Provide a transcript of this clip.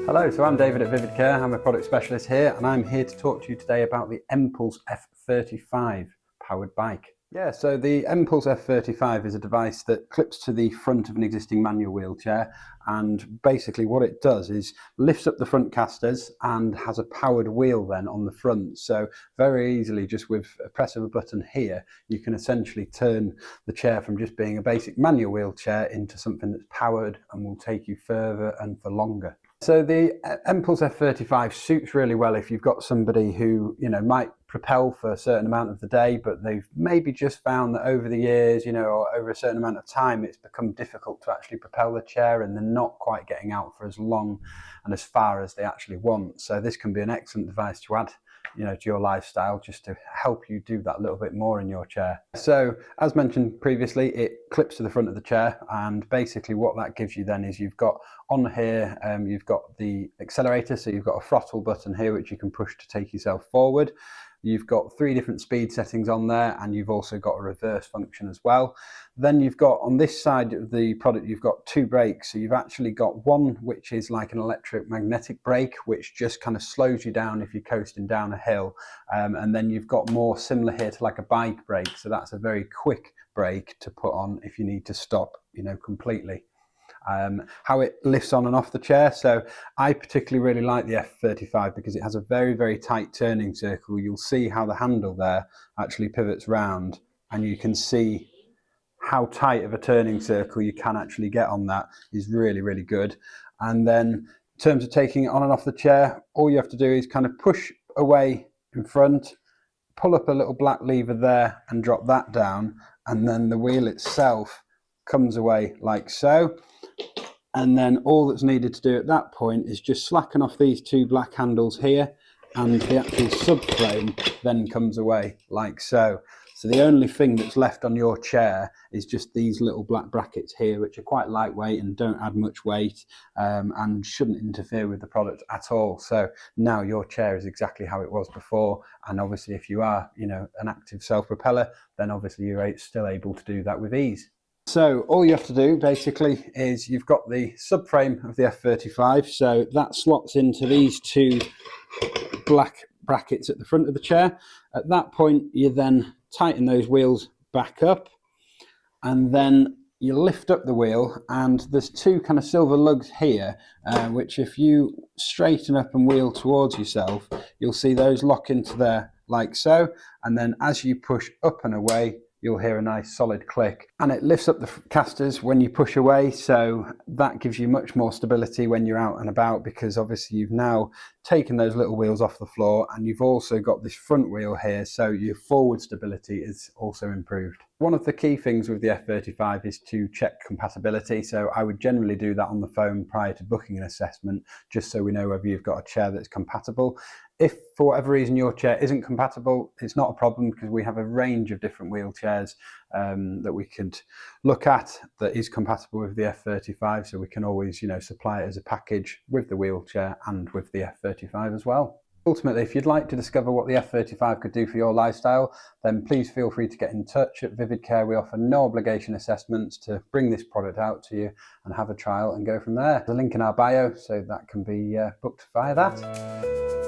Hello, so I'm David at wheelcahir. I'm a product specialist here, and I'm here to talk to you today about the Empulse F35 powered bike. Yeah, so the Empulse F35 is a device that clips to the front of an existing manual wheelchair, and basically what it does is lifts up the front casters and has a powered wheel then on the front. So very easily, just with a press of a button here, you can essentially turn the chair from just being a basic manual wheelchair into something that's powered and will take you further and for longer. So the Empulse F35 suits really well if you've got somebody who, might propel for a certain amount of the day, but they've maybe just found that over the years, or over a certain amount of time, it's become difficult to actually propel the chair and they're not quite getting out for as long and as far as they actually want. So this can be an excellent device to add to your lifestyle, just to help you do that little bit more in your chair. So as mentioned previously, it clips to the front of the chair, and basically what that gives you then is you've got on here, you've got the accelerator, so you've got a throttle button here which you can push to take yourself forward. You've got 3 different speed settings on there, and you've also got a reverse function as well. Then you've got on this side of the product, you've got 2 brakes. So you've actually got one which is like an electromagnetic brake, which just kind of slows you down if you're coasting down a hill. And then you've got more similar here to like a bike brake. So that's a very quick brake to put on if you need to stop, completely. How it lifts on and off the chair. So I particularly really like the F35 because it has a very, very tight turning circle. You'll see how the handle there actually pivots round, and you can see how tight of a turning circle you can actually get on that is really, really good. And then in terms of taking it on and off the chair, all you have to do is kind of push away in front, pull up a little black lever there and drop that down, and then the wheel itself comes away like so. And then all that's needed to do at that point is just slacken off these 2 black handles here, and the actual subframe then comes away like so. So the only thing that's left on your chair is just these little black brackets here, which are quite lightweight and don't add much weight, and shouldn't interfere with the product at all. So now your chair is exactly how it was before. And obviously if you are, an active self-propeller, then obviously you're still able to do that with ease. So all you have to do basically is you've got the subframe of the F35, so that slots into these 2 black brackets at the front of the chair. At that point you then tighten those wheels back up, and then you lift up the wheel, and there's 2 kind of silver lugs here, which if you straighten up and wheel towards yourself, you'll see those lock into there like so, and then as you push up and away, you'll hear a nice solid click, and it lifts up the casters when you push away, so that gives you much more stability when you're out and about, because obviously you've now taken those little wheels off the floor, and you've also got this front wheel here, so your forward stability is also improved. One of the key things with the F35 is to check compatibility, so I would generally do that on the phone prior to booking an assessment, just so we know whether you've got a chair that's compatible. If for whatever reason your chair isn't compatible, it's not a problem, because we have a range of different wheelchairs that we could look at that is compatible with the F35, so we can always supply it as a package with the wheelchair and with the F35 as well. Ultimately, if you'd like to discover what the F35 could do for your lifestyle, then please feel free to get in touch. At wheelcahir we offer no obligation assessments to bring this product out to you and have a trial and go from there. There's a link in our bio, so that can be booked via that.